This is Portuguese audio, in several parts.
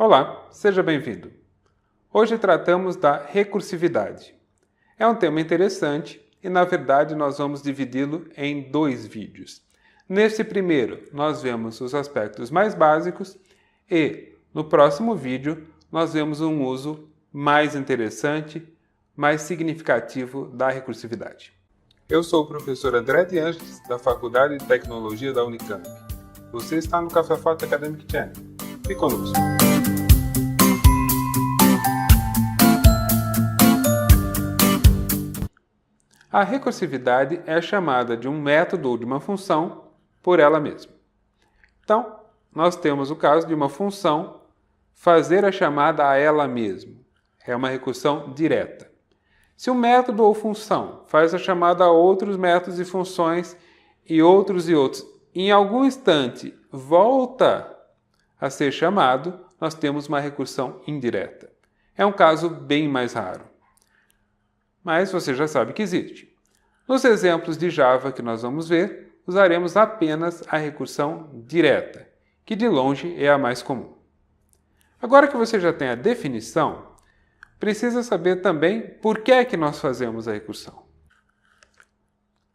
Olá, seja bem-vindo. Hoje tratamos da recursividade. É um tema interessante e, na verdade, nós vamos dividi-lo em 2 vídeos. Neste primeiro, nós vemos os aspectos mais básicos e, no próximo vídeo, nós vemos um uso mais interessante, mais significativo da recursividade. Eu sou o professor André de Angelis, da Faculdade de Tecnologia da Unicamp. Você está no Café Fato Academic Channel. Fique conosco. A recursividade é chamada de um método ou de uma função por ela mesma. Então, nós temos o caso de uma função fazer a chamada a ela mesma. É uma recursão direta. Se um método ou função faz a chamada a outros métodos e funções e outros, em algum instante volta a ser chamado, nós temos uma recursão indireta. É um caso bem mais raro, mas você já sabe que existe. Nos exemplos de Java que nós vamos ver, usaremos apenas a recursão direta, que de longe é a mais comum. Agora que você já tem a definição, precisa saber também por que é que nós fazemos a recursão.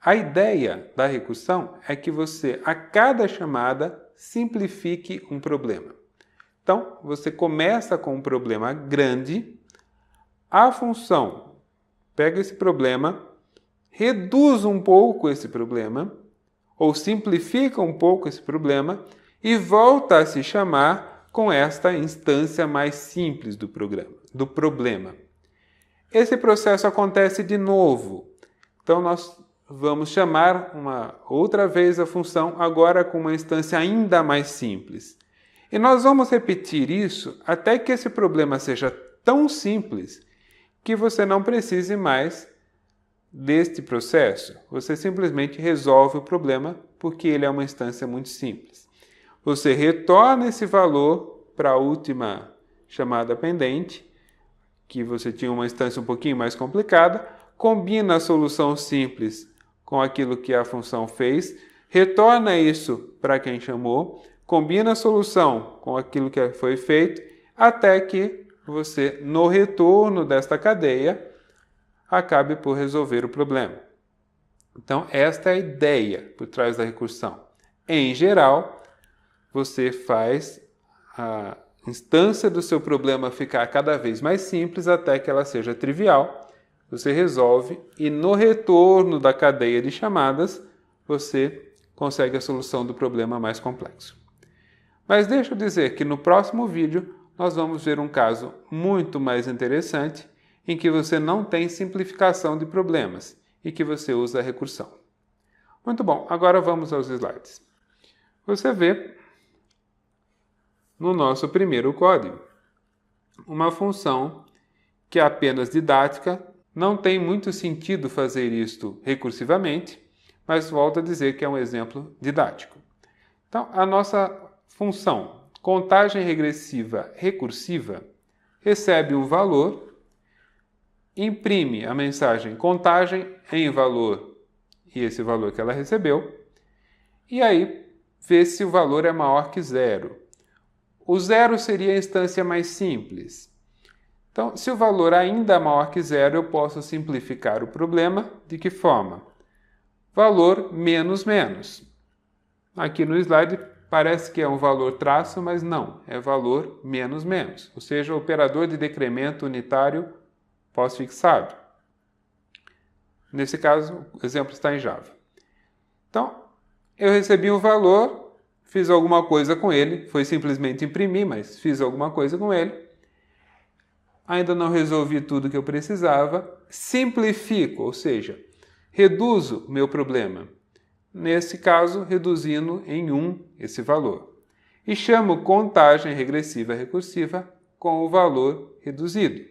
A ideia da recursão é que você, a cada chamada, simplifique um problema. Então, você começa com um problema grande, a função pega esse problema, reduz um pouco esse problema, ou simplifica um pouco esse problema, e volta a se chamar com esta instância mais simples do problema. Esse processo acontece de novo. Então, nós vamos chamar outra vez a função, agora com uma instância ainda mais simples. E nós vamos repetir isso até que esse problema seja tão simples que você não precise mais deste processo. Você simplesmente resolve o problema porque ele é uma instância muito simples. Você retorna esse valor para a última chamada pendente, que você tinha uma instância um pouquinho mais complicada, combina a solução simples com aquilo que a função fez, retorna isso para quem chamou, combina a solução com aquilo que foi feito, até que você, no retorno desta cadeia, acabe por resolver o problema. Então, esta é a ideia por trás da recursão. Em geral, você faz a instância do seu problema ficar cada vez mais simples até que ela seja trivial. Você resolve e no retorno da cadeia de chamadas, você consegue a solução do problema mais complexo. Mas deixa eu dizer que no próximo vídeo nós vamos ver um caso muito mais interessante em que você não tem simplificação de problemas e que você usa a recursão. Muito bom, agora vamos aos slides. Você vê no nosso primeiro código uma função que é apenas didática, não tem muito sentido fazer isto recursivamente, mas volto a dizer que é um exemplo didático. Então, a nossa função contagem regressiva recursiva recebe um valor, imprime a mensagem contagem em valor e esse valor que ela recebeu, e aí vê se o valor é maior que 0. O 0 seria a instância mais simples. Então, se o valor ainda é maior que 0, eu posso simplificar o problema de que forma? Valor menos menos. Aqui no slide parece que é um valor traço, mas não, é valor menos menos, ou seja, o operador de decremento unitário pós-fixado. Nesse caso, o exemplo está em Java. Então, eu recebi um valor, fiz alguma coisa com ele, foi simplesmente imprimir, mas fiz alguma coisa com ele. Ainda não resolvi tudo que eu precisava, simplifico, ou seja, reduzo o meu problema. Nesse caso, reduzindo em 1 esse valor. E chamo contagem regressiva recursiva com o valor reduzido.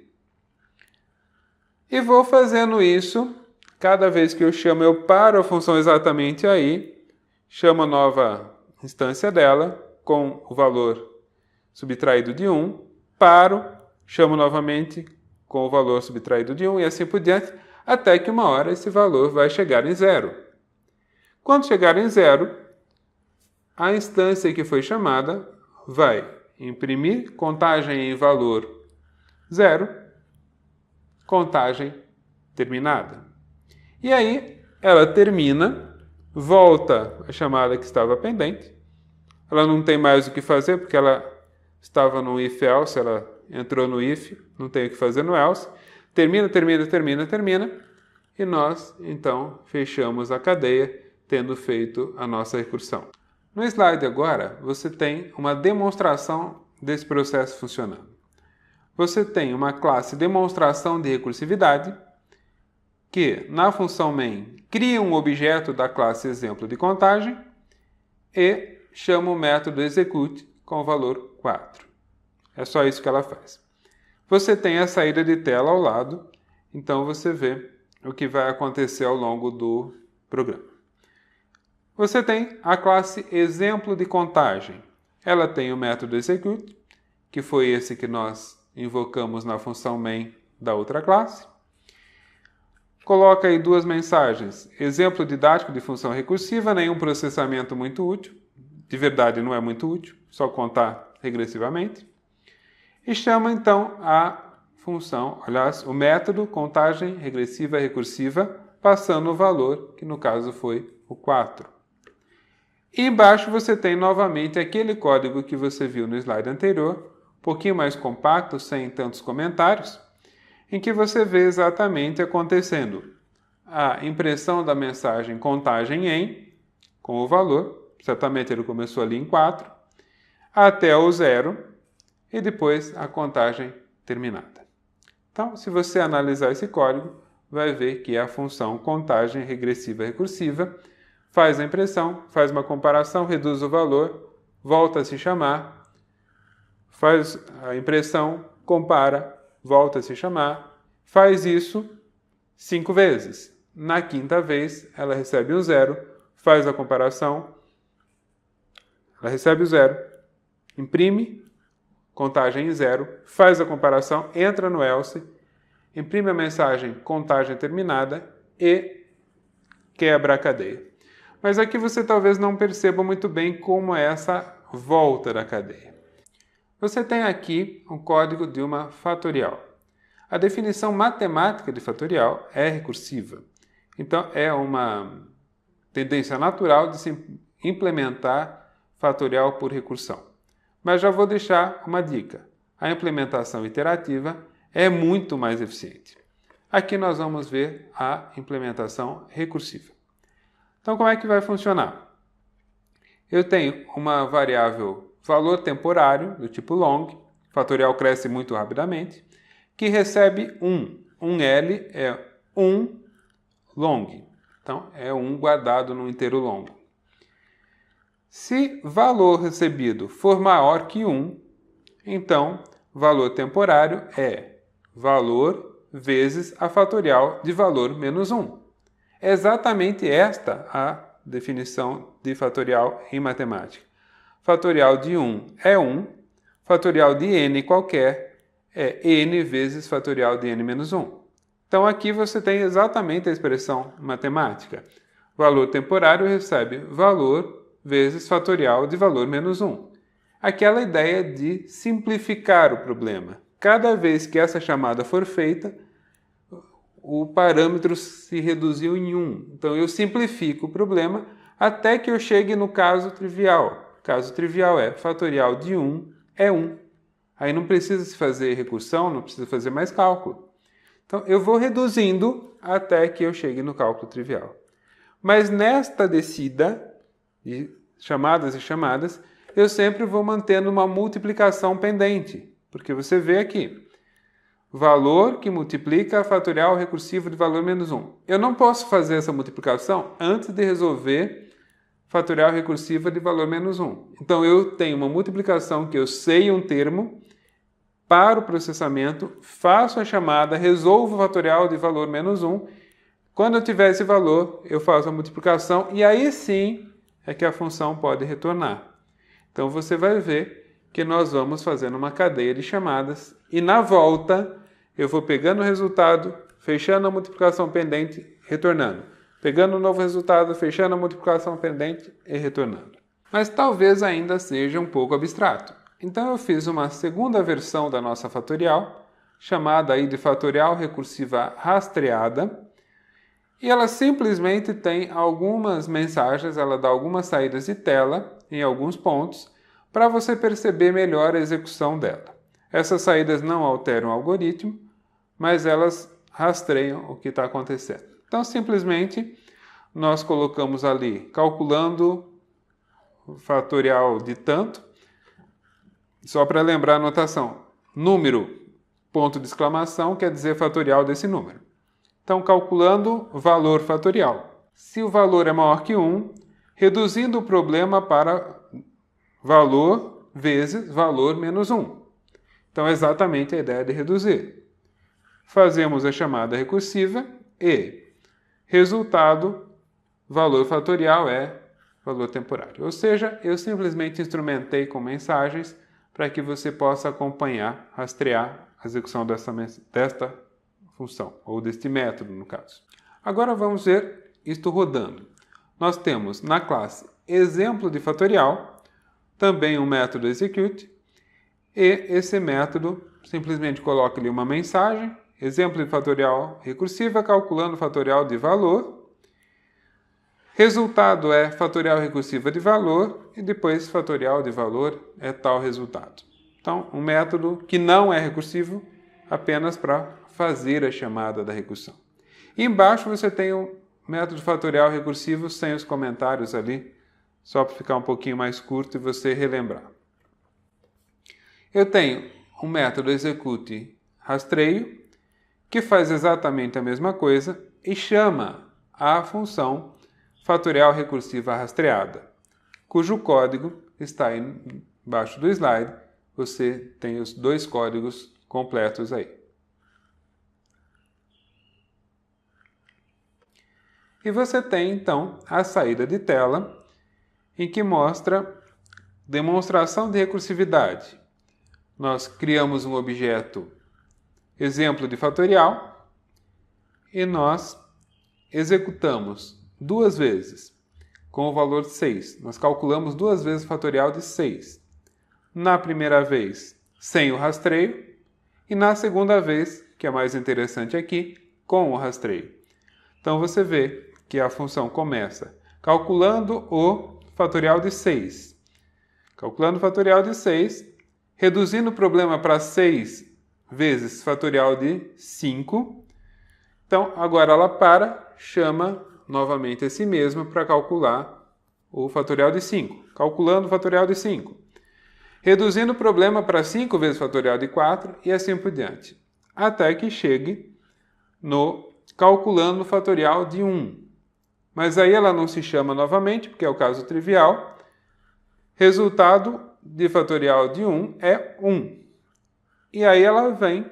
E vou fazendo isso, cada vez que eu chamo, eu paro a função exatamente aí, chamo a nova instância dela com o valor subtraído de 1, paro, chamo novamente com o valor subtraído de 1 e assim por diante, até que uma hora esse valor vai chegar em 0. Quando chegar em 0, a instância que foi chamada vai imprimir, contagem em valor 0, contagem terminada. E aí ela termina, volta a chamada que estava pendente, ela não tem mais o que fazer porque ela estava no if-else, ela entrou no if, não tem o que fazer no else, termina, e nós então fechamos a cadeia tendo feito a nossa recursão. No slide agora, você tem uma demonstração desse processo funcionando. Você tem uma classe demonstração de recursividade que, na função main, cria um objeto da classe exemplo de contagem e chama o método execute com o valor 4. É só isso que ela faz. Você tem a saída de tela ao lado, então você vê o que vai acontecer ao longo do programa. Você tem a classe exemplo de contagem. Ela tem o método execute, que foi esse que nós invocamos na função main da outra classe. Coloca aí duas mensagens. Exemplo didático de função recursiva, nenhum processamento muito útil. De verdade não é muito útil, só contar regressivamente. E chama então a função, aliás, o método contagem regressiva recursiva, passando o valor, que no caso foi o 4. E embaixo você tem novamente aquele código que você viu no slide anterior, um pouquinho mais compacto, sem tantos comentários, em que você vê exatamente acontecendo a impressão da mensagem contagem em, com o valor, certamente ele começou ali em 4, até o 0, e depois a contagem terminada. Então, se você analisar esse código, vai ver que é a função contagem regressiva recursiva, faz a impressão, faz uma comparação, reduz o valor, volta a se chamar, faz a impressão, compara, volta a se chamar, faz isso 5 vezes. Na quinta vez, ela recebe um 0, faz a comparação, ela recebe o 0, imprime, contagem em 0, faz a comparação, entra no else, imprime a mensagem contagem terminada e quebra a cadeia. Mas aqui você talvez não perceba muito bem como é essa volta da cadeia. Você tem aqui um código de uma fatorial. A definição matemática de fatorial é recursiva. Então, é uma tendência natural de se implementar fatorial por recursão. Mas já vou deixar uma dica. A implementação iterativa é muito mais eficiente. Aqui nós vamos ver a implementação recursiva. Então, como é que vai funcionar? Eu tenho uma variável valor temporário, do tipo long, o fatorial cresce muito rapidamente, que recebe 1. 1L é 1 long. Então, é 1 guardado no inteiro long. Se valor recebido for maior que 1, então, valor temporário é valor vezes a fatorial de valor menos 1. É exatamente esta a definição de fatorial em matemática. Fatorial de 1 é 1, fatorial de n qualquer é n vezes fatorial de n menos 1. Então aqui você tem exatamente a expressão matemática. Valor temporário recebe valor vezes fatorial de valor menos 1. Aquela ideia de simplificar o problema. Cada vez que essa chamada for feita, o parâmetro se reduziu em 1. Então, eu simplifico o problema até que eu chegue no caso trivial. O caso trivial é fatorial de 1 é 1. Aí não precisa se fazer recursão, não precisa fazer mais cálculo. Então, eu vou reduzindo até que eu chegue no cálculo trivial. Mas nesta descida de chamadas e chamadas, eu sempre vou mantendo uma multiplicação pendente. Porque você vê aqui, valor que multiplica a fatorial recursivo de valor menos 1. Eu não posso fazer essa multiplicação antes de resolver fatorial recursiva de valor menos 1. Então, eu tenho uma multiplicação que eu sei um termo, para o processamento, faço a chamada, resolvo o fatorial de valor menos 1. Quando eu tiver esse valor, eu faço a multiplicação e aí sim é que a função pode retornar. Então, você vai ver que nós vamos fazendo uma cadeia de chamadas e na volta eu vou pegando o resultado, fechando a multiplicação pendente, retornando. Pegando o novo resultado, fechando a multiplicação pendente e retornando. Mas talvez ainda seja um pouco abstrato. Então eu fiz uma segunda versão da nossa fatorial, chamada aí de fatorial recursiva rastreada, e ela simplesmente tem algumas mensagens, ela dá algumas saídas de tela em alguns pontos, para você perceber melhor a execução dela. Essas saídas não alteram o algoritmo, mas elas rastreiam o que está acontecendo. Então, simplesmente, nós colocamos ali, calculando o fatorial de tanto, só para lembrar a notação, número, ponto de exclamação, quer dizer fatorial desse número. Então, calculando valor fatorial. Se o valor é maior que 1, reduzindo o problema para valor vezes valor menos 1. Então, é exatamente a ideia de reduzir. Fazemos a chamada recursiva e resultado, valor fatorial é valor temporário. Ou seja, eu simplesmente instrumentei com mensagens para que você possa acompanhar, rastrear a execução desta função, ou deste método, no caso. Agora vamos ver isto rodando. Nós temos na classe exemplo de fatorial, também um método execute, e esse método simplesmente coloca ali uma mensagem, exemplo de fatorial recursiva, calculando fatorial de valor, resultado é fatorial recursiva de valor, e depois fatorial de valor é tal resultado. Então, um método que não é recursivo, apenas para fazer a chamada da recursão. E embaixo você tem o método fatorial recursivo sem os comentários ali, só para ficar um pouquinho mais curto e você relembrar. Eu tenho um método execute rastreio, que faz exatamente a mesma coisa e chama a função fatorial recursiva rastreada, cujo código está aí embaixo do slide. Você tem os dois códigos completos aí. E você tem, então, a saída de tela, em que mostra demonstração de recursividade. Nós criamos um objeto exemplo de fatorial e nós executamos duas vezes com o valor 6. Nós calculamos duas vezes o fatorial de 6. Na primeira vez, sem o rastreio, e na segunda vez, que é mais interessante aqui, com o rastreio. Então você vê que a função começa calculando o fatorial de 6. Calculando o fatorial de 6, reduzindo o problema para 6 vezes fatorial de 5. Então, agora ela chama novamente a si mesma para calcular o fatorial de 5. Calculando o fatorial de 5. Reduzindo o problema para 5 vezes fatorial de 4 e assim por diante. Até que chegue no calculando o fatorial de 1. Mas aí ela não se chama novamente, porque é o caso trivial. Resultado de fatorial de 1 é 1. E aí ela vem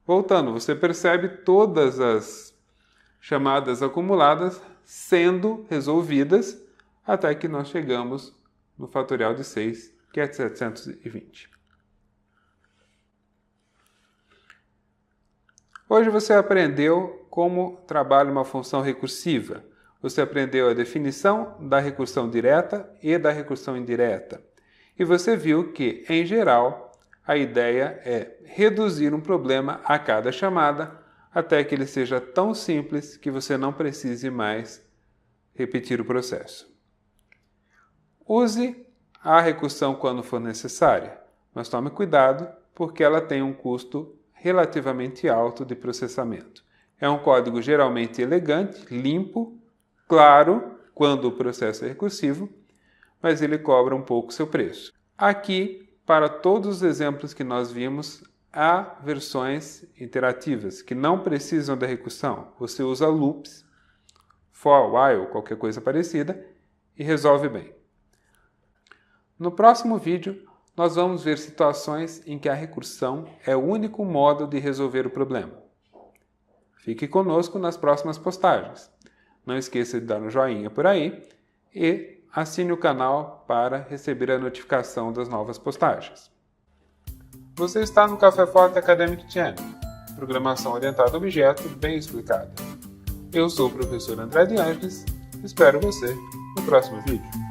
voltando. Você percebe todas as chamadas acumuladas sendo resolvidas até que nós chegamos no fatorial de 6, que é 720. Hoje você aprendeu como trabalha uma função recursiva. Você aprendeu a definição da recursão direta e da recursão indireta. E você viu que, em geral, a ideia é reduzir um problema a cada chamada até que ele seja tão simples que você não precise mais repetir o processo. Use a recursão quando for necessária, mas tome cuidado porque ela tem um custo relativamente alto de processamento. É um código geralmente elegante, limpo, claro, quando o processo é recursivo, mas ele cobra um pouco seu preço. Aqui, para todos os exemplos que nós vimos, há versões interativas que não precisam da recursão. Você usa loops, for, while, qualquer coisa parecida, e resolve bem. No próximo vídeo, nós vamos ver situações em que a recursão é o único modo de resolver o problema. Fique conosco nas próximas postagens. Não esqueça de dar um joinha por aí e assine o canal para receber a notificação das novas postagens. Você está no Café Forte Academic Channel, programação orientada a objeto bem explicada. Eu sou o professor André de Ângeles, espero você no próximo vídeo.